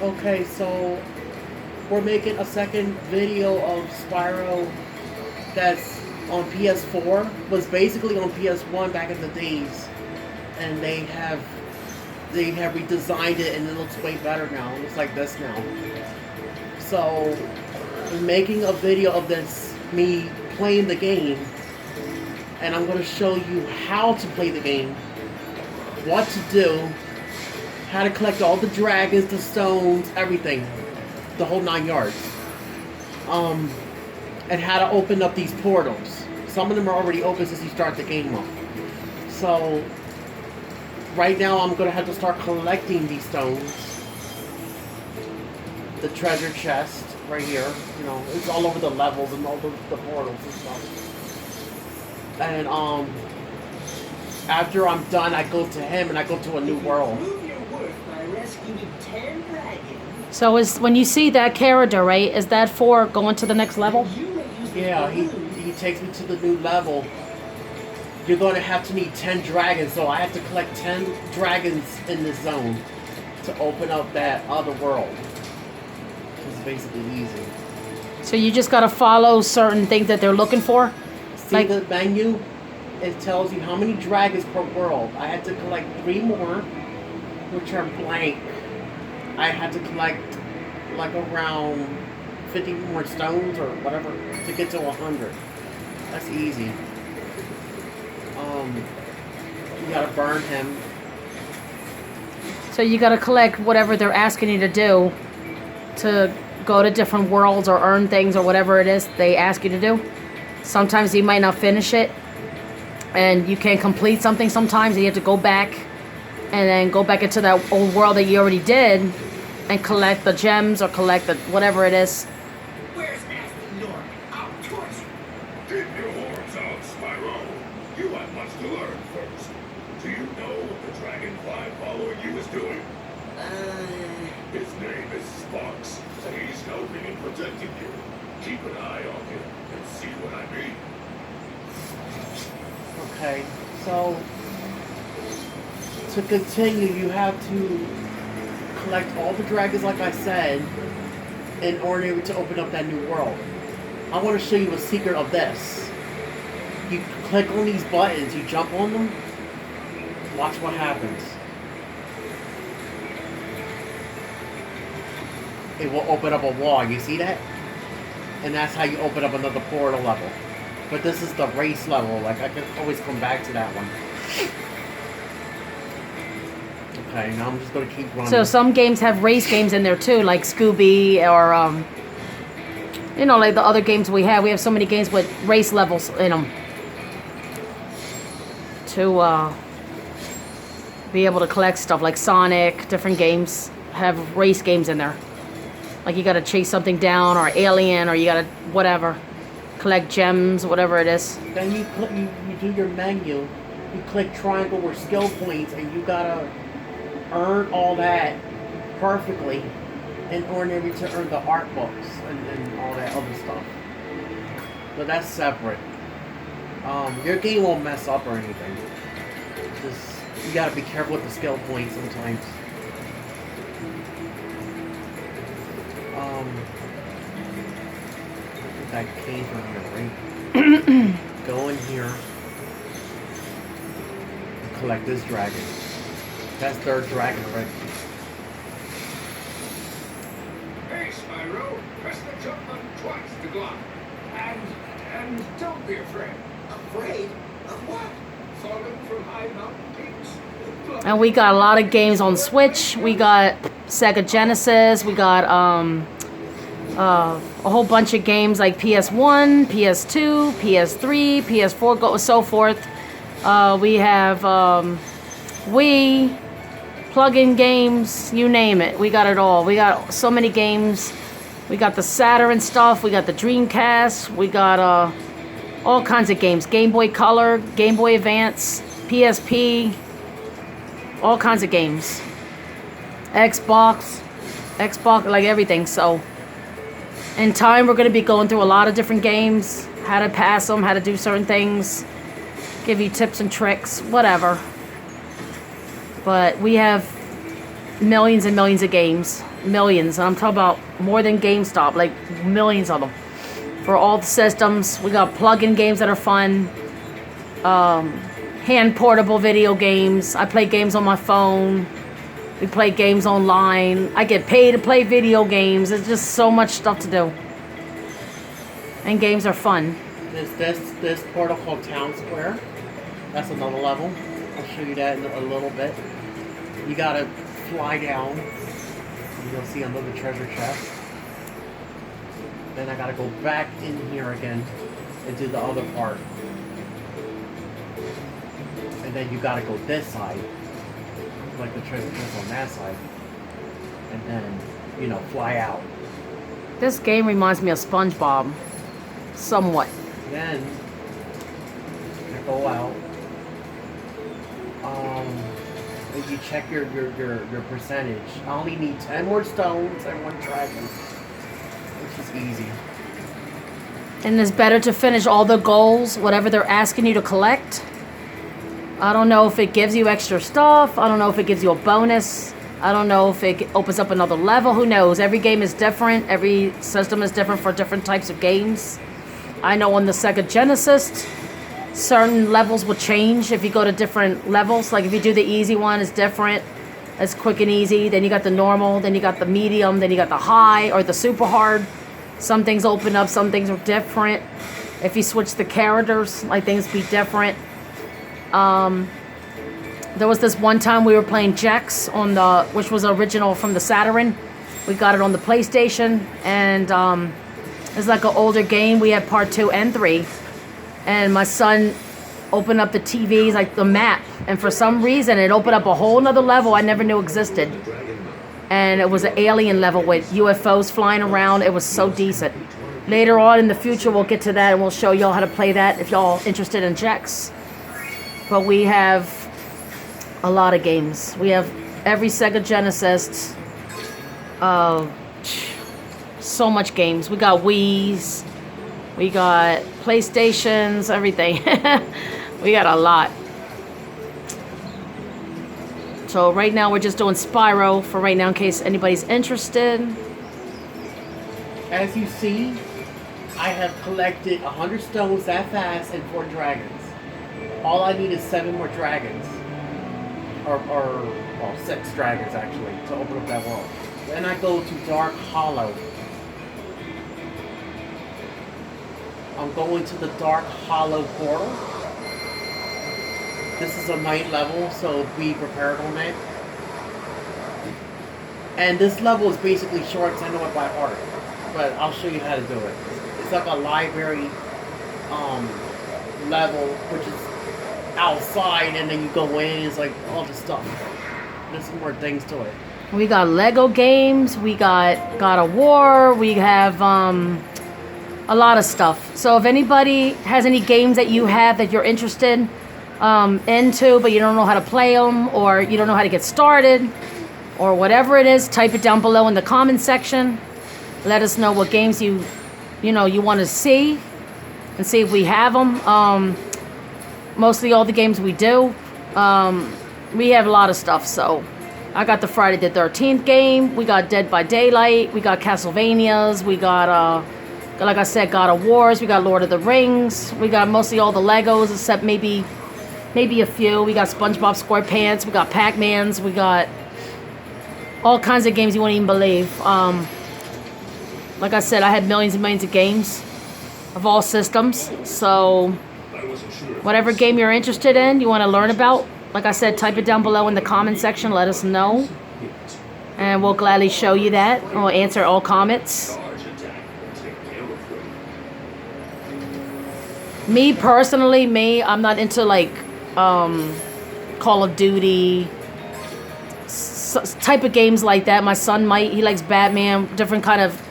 Okay, so we're making a second video of Spyro that's on ps4. Was basically on ps1 back in the days, and they have redesigned it and it looks way better now. It looks like this now. So I'm making a video of this, me playing the game, and I'm going to show you how to play the game, what to do, how to collect all the dragons, the stones, everything, the whole 9 yards, and how to open up these portals. Some of them are already open since you start the game up. So right now I'm going to have to start collecting these stones. The treasure chest right here, you know, it's all over the levels and all the portals and stuff. And after I'm done, I go to him and I go to a new world. So when you see that character, right, is that for going to the next level? Yeah, he takes me to the new level. You're going to have to need 10 dragons, so I have to collect 10 dragons in this zone to open up that other world. It's basically easy. So you just got to follow certain things that they're looking for? See like the menu? It tells you how many dragons per world. I had to collect 3 more, which are blank. I had to collect like around 50 more stones or whatever to get to 100. That's easy. You gotta burn him. So you gotta collect whatever they're asking you to do to go to different worlds or earn things or whatever it is they ask you to do. Sometimes you might not finish it and you can't complete something sometimes, and you have to go back and then go back into that old world that you already did and collect the gems or collect the whatever it is. Where's Nasty Norm? I'll torch you. Keep your horns out, Spyro. You have much to learn first. Do you know what the dragonfly following you is doing? His name is Sparks, and he's helping and protecting you. Keep an eye on him and see what I mean. Okay, so to continue, you have to collect all the dragons, like I said, in order to open up that new world. I want to show you a secret of this. You click on these buttons, you jump on them, watch what happens. It will open up a wall, you see that? And that's how you open up another portal level. But this is the race level, like I can always come back to that one. Okay, now I'm just gonna keep running. So some games have race games in there too, like Scooby or you know, like the other games we have. We have so many games with race levels in them to be able to collect stuff. Like Sonic, different games have race games in there. Like you gotta chase something down, or Alien, or you gotta whatever, collect gems, whatever it is. Then you do your menu, you click triangle or skill points, and you gotta earn all that perfectly in order to earn the art books and all that other stuff. But that's separate. Your game won't mess up or anything. Just you gotta be careful with the skill points sometimes. I think that came from here, right? Go in here and collect this dragon. That's third dragon already. Hey, Spyro, press the jump button twice to glide. And don't be afraid. Afraid? Of what? Falling from high mountain peaks. And we got a lot of games on Switch. We got Sega Genesis. We got a whole bunch of games like PS1, PS2, PS3, PS4, so forth. We have Wii, plug-in games, you name it. We got it all. We got so many games. We got the Saturn stuff. We got the Dreamcast. We got all kinds of games. Game Boy Color, Game Boy Advance, PSP, all kinds of games. Xbox, like everything. So in time, we're going to be going through a lot of different games, how to pass them, how to do certain things, give you tips and tricks, whatever. But we have millions and millions of games. millions. And I'm talking about more than GameStop, like millions of them. For all the systems. We got plug-in games that are fun. Hand portable video games. I play games on my phone. We play games online. I get paid to play video games. There's just so much stuff to do. And games are fun. This portal called Town Square. That's another level. I'll show you that in a little bit. You gotta fly down. You'll see another treasure chest. Then I gotta go back in here again and do the other part. And then you gotta go this side. Like the treasure chest on that side. And then, you know, fly out. This game reminds me of SpongeBob. Somewhat. Then I go out. And you check your percentage. I only need 10 more stones and 1 dragon. Which is easy. And it's better to finish all the goals, whatever they're asking you to collect. I don't know if it gives you extra stuff. I don't know if it gives you a bonus. I don't know if it opens up another level. Who knows? Every game is different. Every system is different for different types of games. I know on the Sega Genesis, certain levels will change if you go to different levels. Like if you do the easy one, it's different. It's quick and easy. Then you got the normal. Then you got the medium. Then you got the high or the super hard. Some things open up. Some things are different. If you switch the characters, like things be different. There was this one time we were playing Jax on the, which was original from the Saturn. We got it on the PlayStation, and it's like an older game. We had part 2 and 3, and my son opened up the TVs, like the map, and for some reason it opened up a whole nother level I never knew existed. And it was an alien level with UFOs flying around. It was so decent. Later on in the future, we'll get to that, and we'll show y'all how to play that if y'all interested in Jax. But we have a lot of games. We have every Sega Genesis. So much games. We got Wii's. We got PlayStations, everything. We got a lot. So right now we're just doing Spyro for right now in case anybody's interested. As you see, I have collected 100 stones that fast and 4 dragons. All I need is 7 more dragons. Or well, 6 dragons actually, to open up that world. Then I go to Dark Hollow. I'm going to the Dark Hollow portal. This is a night level, so be prepared on it. And this level is basically short, because I know it by heart. But I'll show you how to do it. It's like a library level, which is outside, and then you go in, it's like all the stuff. There's some more things to it. We got Lego games, we got God of War, we have a lot of stuff. So if anybody has any games that you have that you're interested into, but you don't know how to play them, or you don't know how to get started, or whatever it is, type it down below in the comment section. Let us know what games you want to see, and see if we have them. Mostly all the games we do. We have a lot of stuff, so I got the Friday the 13th game. We got Dead by Daylight. We got Castlevanias. We got, like I said, God of Wars. We got Lord of the Rings. We got mostly all the Legos, except maybe a few. We got SpongeBob SquarePants. We got Pac-Mans. We got all kinds of games you wouldn't even believe. Like I said, I had millions and millions of games of all systems. So whatever game you're interested in, you want to learn about, like I said, type it down below in the comment section. Let us know. And we'll gladly show you that. We'll answer all comments. Me personally, I'm not into like Call of Duty type of games like that. My son might. He likes Batman, different kind of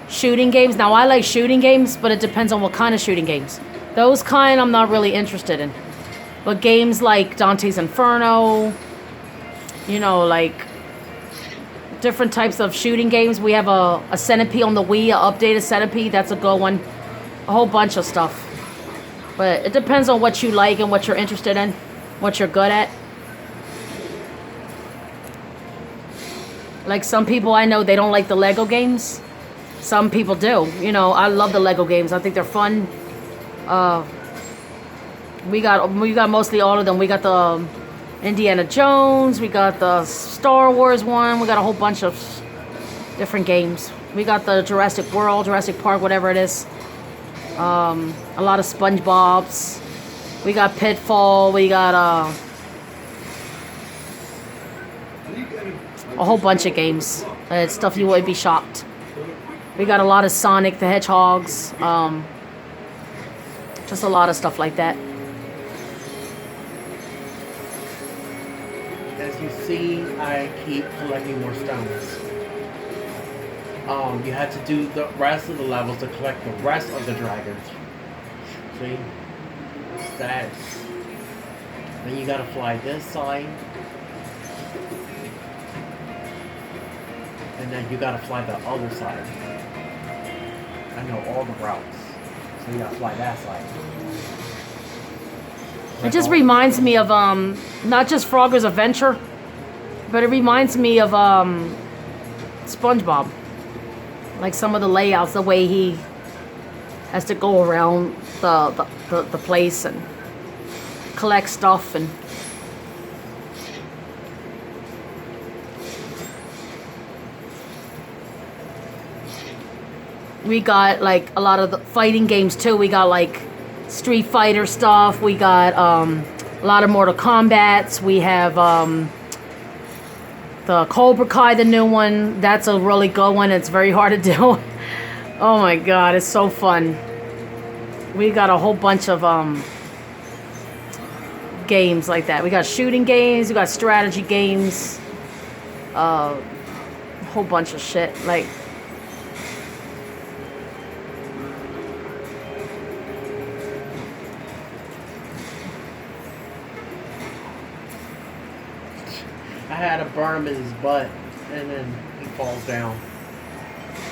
shooting games. Now I like shooting games, but it depends on what kind of shooting games. Those kind I'm not really interested in. But games like Dante's Inferno, like different types of shooting games. We have a Centipede on the Wii, an updated Centipede. That's a good one. A whole bunch of stuff. But it depends on what you like and what you're interested in, what you're good at. Like some people I know, they don't like the Lego games. Some people do. You know, I love the Lego games. I think they're fun. We got mostly all of them. We got the Indiana Jones. We got the Star Wars one. We got a whole bunch of different games. We got the Jurassic World, Jurassic Park, whatever it is. A lot of SpongeBob's. We got Pitfall. We got a whole bunch of games. It's stuff you would be shocked. We got a lot of Sonic the Hedgehogs. Just a lot of stuff like that. As you see, I keep collecting more stones. You had to do the rest of the levels to collect the rest of the dragons. See? That's. Then you gotta fly this side. And then you gotta fly the other side. I know all the routes. So you gotta fly that side. It just reminds me of not just Frogger's Adventure, but it reminds me of SpongeBob. Like some of the layouts, the way he has to go around the place and collect stuff and we got like a lot of the fighting games too. We got like Street Fighter stuff. We got a lot of Mortal Kombats. We have the Cobra Kai, the new one. That's a really good one. It's very hard to do. Oh my god, it's so fun. We got a whole bunch of games like that. We got shooting games. We got strategy games. A whole bunch of shit. Like. I had to burn him in his butt, and then he falls down.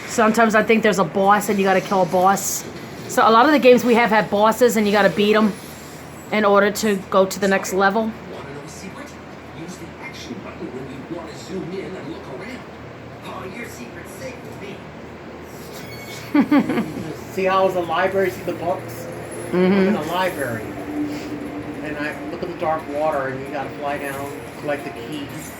Sometimes I think there's a boss and you gotta kill a boss. So a lot of the games we have bosses and you gotta beat them in order to go to the next level. Want to know a secret? Use the action button when you want to zoom in and look around. Oh, your secret's safe with me. See how it's a library? See the books? I'm in a library. And I look at the dark water, and you gotta fly down, collect the keys.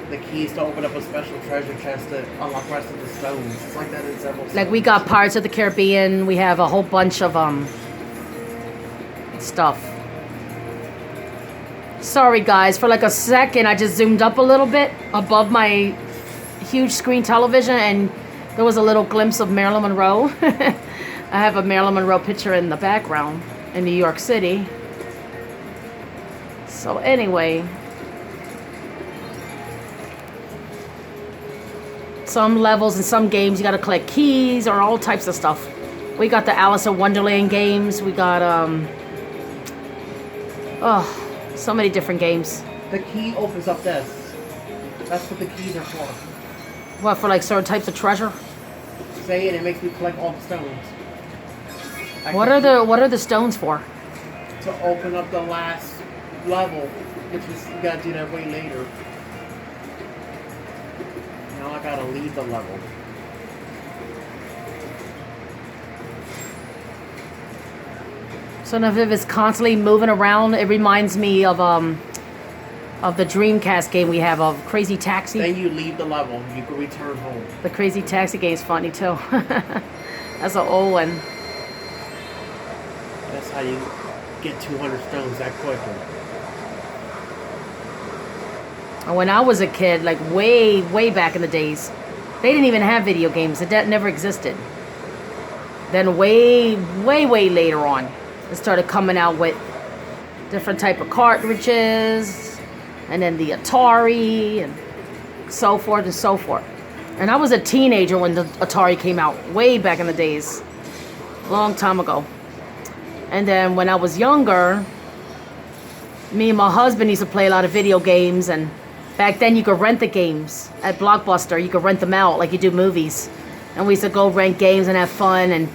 The keys to open up a special treasure chest to unlock the rest of the stones. It's like that in several Like we got Pirates of the Caribbean. We have a whole bunch of stuff. Sorry guys, for like a second I just zoomed up a little bit above my huge screen television and there was a little glimpse of Marilyn Monroe. I have a Marilyn Monroe picture in the background in New York City. So anyway, some levels and some games you gotta collect keys or all types of stuff. We got the Alice in Wonderland games. We got so many different games. The key opens up this. That's what the keys are for. What, for like certain types of treasure? Say it, it makes me collect all the stones. What are the stones for? To open up the last level, which is you gotta do that way later. Now I gotta leave the level. So if it's constantly moving around, it reminds me of the Dreamcast game we have of Crazy Taxi. Then you leave the level, you can return home. The Crazy Taxi game is funny too. That's an old one. That's how you get 200 stones that quickly. When I was a kid, like way back in the days, they didn't even have video games. That never existed. Then way later on, it started coming out with different type of cartridges, and then the Atari, and so forth and so forth. And I was a teenager when the Atari came out, way back in the days, long time ago. And then when I was younger, me and my husband used to play a lot of video games, and back then you could rent the games at Blockbuster. You could rent them out like you do movies. And we used to go rent games and have fun, and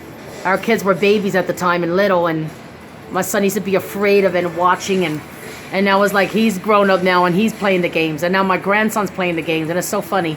our kids were babies at the time and little, and my son used to be afraid of it and watching and And now it's like he's grown up now and he's playing the games, and now my grandson's playing the games, and it's so funny.